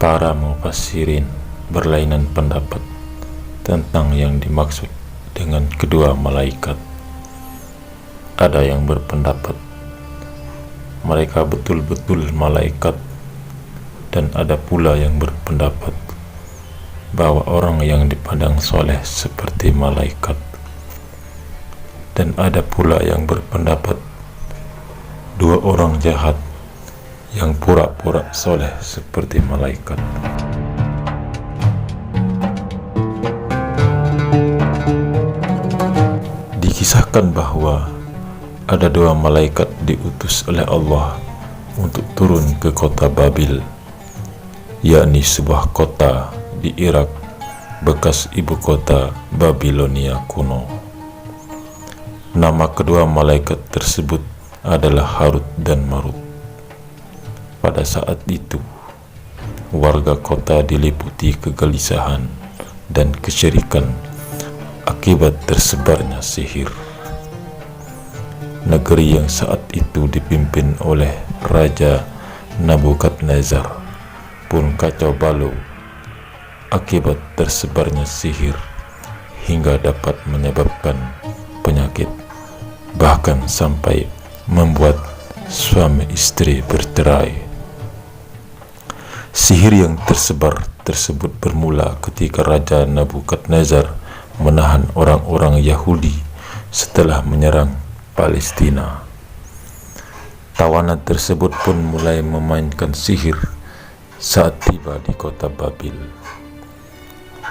Para mufassirin berlainan pendapat tentang yang dimaksud dengan kedua malaikat. Ada yang berpendapat mereka betul-betul malaikat, dan ada pula yang berpendapat bahwa orang yang dipandang soleh seperti malaikat, dan ada pula yang berpendapat dua orang jahat yang pura-pura soleh seperti malaikat. Dikisahkan bahwa ada dua malaikat diutus oleh Allah untuk turun ke kota Babil, yakni sebuah kota di Irak, bekas ibu kota Babilonia kuno. Nama kedua malaikat tersebut adalah Harut dan Marut. Pada saat itu, warga kota diliputi kegelisahan dan kesyirikan akibat tersebarnya sihir. Negeri yang saat itu dipimpin oleh Raja Nabukadnezar pun kacau balau akibat tersebarnya sihir hingga dapat menyebabkan penyakit, bahkan sampai membuat suami istri bercerai. Sihir yang tersebar tersebut bermula ketika Raja Nabukadnezar menahan orang-orang Yahudi setelah menyerang Palestina. Tawanan tersebut pun mulai memainkan sihir saat tiba di kota Babil.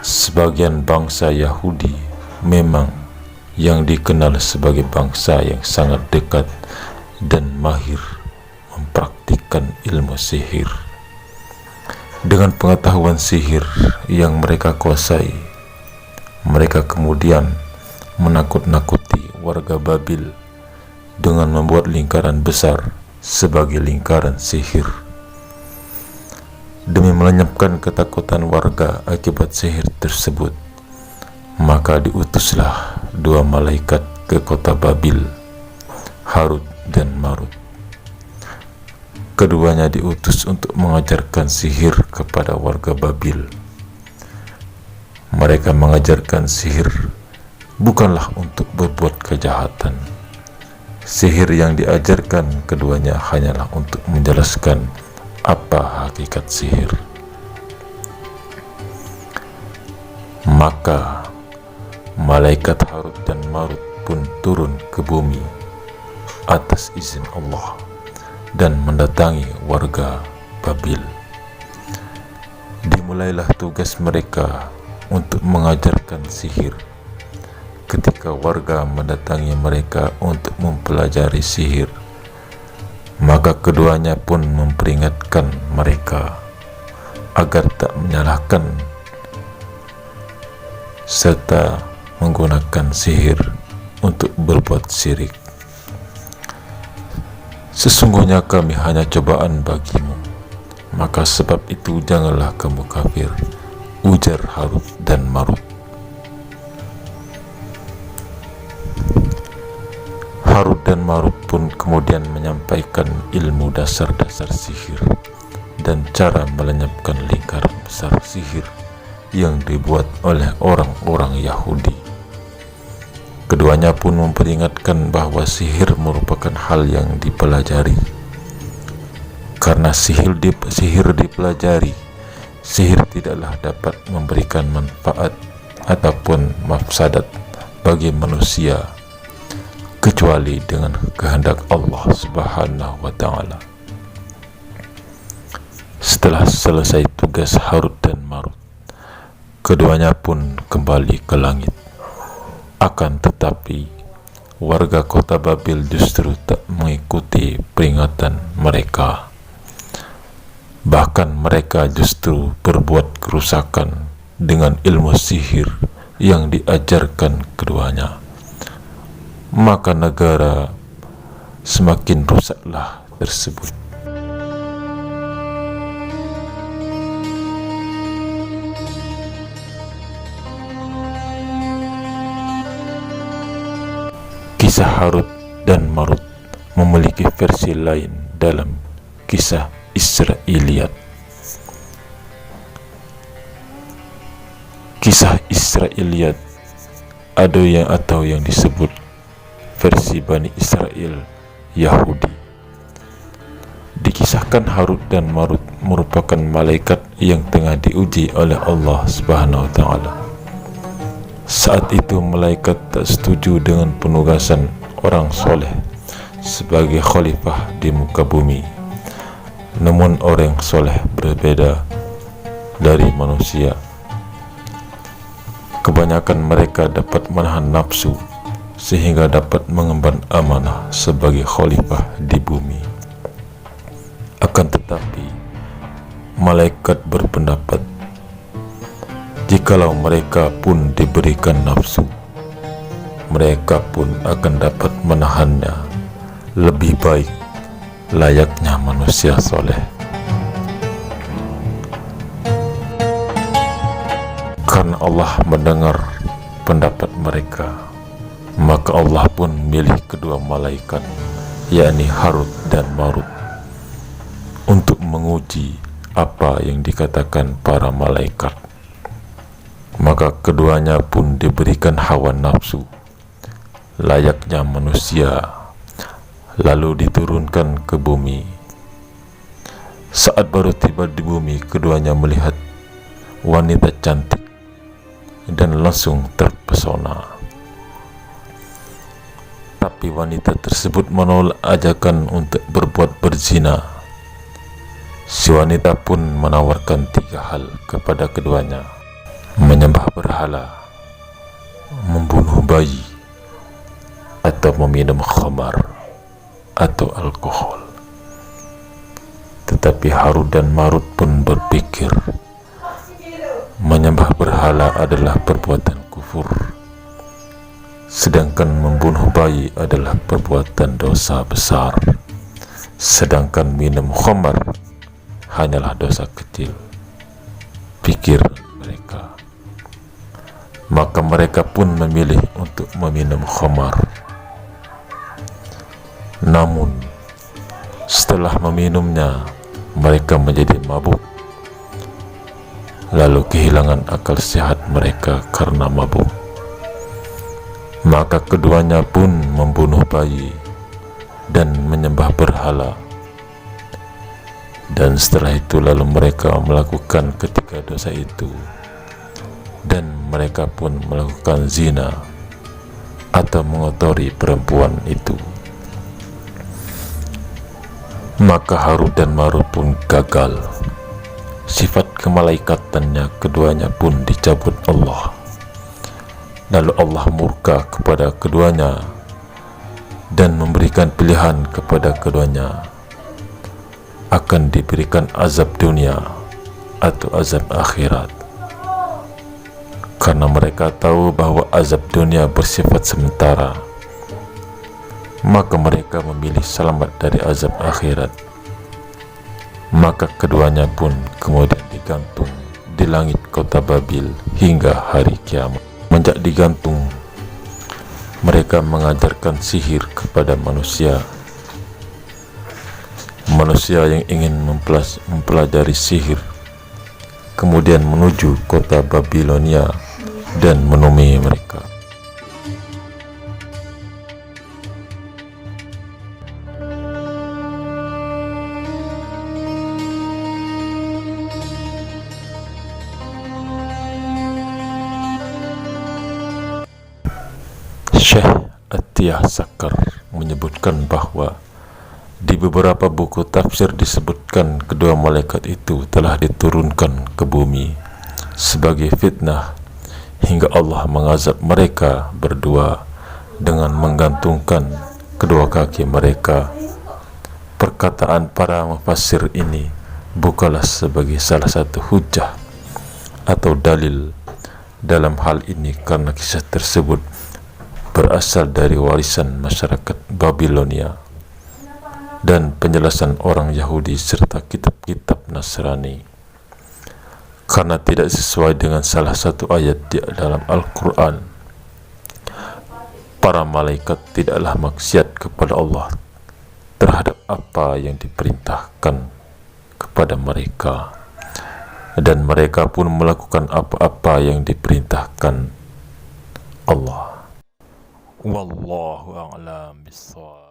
Sebagian bangsa Yahudi memang yang dikenal sebagai bangsa yang sangat dekat dan mahir mempraktikkan ilmu sihir. Dengan pengetahuan sihir yang mereka kuasai, mereka kemudian menakut-nakuti warga Babil dengan membuat lingkaran besar sebagai lingkaran sihir. Demi melenyapkan ketakutan warga akibat sihir tersebut, maka diutuslah dua malaikat ke kota Babil, Harut dan Marut. Keduanya diutus untuk mengajarkan sihir kepada warga Babil. Mereka mengajarkan sihir bukanlah untuk berbuat kejahatan. Sihir yang diajarkan keduanya hanyalah untuk menjelaskan apa hakikat sihir. Maka malaikat Harut dan Marut pun turun ke bumi atas izin Allah dan mendatangi warga Babil. Dimulailah tugas mereka untuk mengajarkan sihir. Ketika warga mendatangi mereka untuk mempelajari sihir, maka keduanya pun memperingatkan mereka agar tak menyalahkan serta menggunakan sihir untuk berbuat syirik. Sesungguhnya kami hanya cobaan bagimu, maka sebab itu janganlah kamu kafir, ujar Harut dan Marut. Harut dan Marut pun kemudian menyampaikan ilmu dasar-dasar sihir dan cara melenyapkan lingkaran besar sihir yang dibuat oleh orang-orang Yahudi. Keduanya pun memperingatkan bahwa sihir merupakan hal yang dipelajari. Karena sihir dipelajari, sihir tidaklah dapat memberikan manfaat ataupun mafsadat bagi manusia kecuali dengan kehendak Allah Subhanahu wa Ta'ala. Setelah selesai tugas Harut dan Marut, keduanya pun kembali ke langit. Akan tetapi warga kota Babil justru tak mengikuti peringatan mereka. Bahkan mereka justru berbuat kerusakan dengan ilmu sihir yang diajarkan keduanya. Maka negara semakin rusaklah tersebut. Kisah Harut dan Marut memiliki versi lain dalam kisah Israiliyat. kisah Israiliyat atau yang disebut versi Bani Israel Yahudi. Dikisahkan Harut dan Marut merupakan malaikat yang tengah diuji oleh Allah Subhanahu wa Ta'ala. Saat itu malaikat tak setuju dengan penugasan orang soleh sebagai khalifah di muka bumi. Namun orang soleh berbeda dari manusia. Kebanyakan mereka dapat menahan nafsu sehingga dapat mengemban amanah sebagai khalifah di bumi. Akan tetapi malaikat berpendapat jikalau mereka pun diberikan nafsu, mereka pun akan dapat menahannya lebih baik layaknya manusia soleh. Karena Allah mendengar pendapat mereka, maka Allah pun milih kedua malaikat, yakni Harut dan Marut, untuk menguji apa yang dikatakan para malaikat. Maka keduanya pun diberikan hawa nafsu layaknya manusia, lalu diturunkan ke bumi. Saat baru tiba di bumi, keduanya melihat wanita cantik dan langsung terpesona. Tapi wanita tersebut menolak ajakan untuk berbuat berzina. Si wanita pun menawarkan 3 hal kepada keduanya: menyembah berhala, membunuh bayi, atau meminum khamar atau alkohol. Tetapi Harut dan Marut pun berpikir menyembah berhala adalah perbuatan kufur, sedangkan membunuh bayi adalah perbuatan dosa besar, sedangkan minum khamar hanyalah dosa kecil, pikir mereka. Maka mereka pun memilih untuk meminum khamar. Namun setelah meminumnya, mereka menjadi mabuk, lalu kehilangan akal sehat mereka karena mabuk. Maka keduanya pun membunuh bayi dan menyembah berhala. Dan setelah itu lalu mereka melakukan ketiga dosa itu, dan mereka pun melakukan zina atau mengotori perempuan itu. Maka Harut dan Marut pun gagal. Sifat kemalaikatannya keduanya pun dicabut Allah. Lalu Allah murka kepada keduanya dan memberikan pilihan kepada keduanya: akan diberikan azab dunia atau azab akhirat. Karena mereka tahu bahwa azab dunia bersifat sementara, maka mereka memilih selamat dari azab akhirat. Maka keduanya pun kemudian digantung di langit kota Babil hingga hari kiamat. Menjak digantung, mereka mengajarkan sihir kepada manusia. Manusia yang ingin mempelajari sihir kemudian menuju kota Babilonia dan menemui mereka. Syekh Atiyah Sakar menyebutkan bahwa di beberapa buku tafsir disebutkan kedua malaikat itu telah diturunkan ke bumi sebagai fitnah hingga Allah mengazab mereka berdua dengan menggantungkan kedua kaki mereka. Perkataan para mufassir ini bukanlah sebagai salah satu hujjah atau dalil dalam hal ini, karena kisah tersebut berasal dari warisan masyarakat Babilonia dan penjelasan orang Yahudi serta kitab-kitab Nasrani, karena tidak sesuai dengan salah satu ayat di dalam Al-Quran. Para malaikat tidaklah maksiat kepada Allah terhadap apa yang diperintahkan kepada mereka, dan mereka pun melakukan apa-apa yang diperintahkan Allah. Wallahu a'lam bishawab.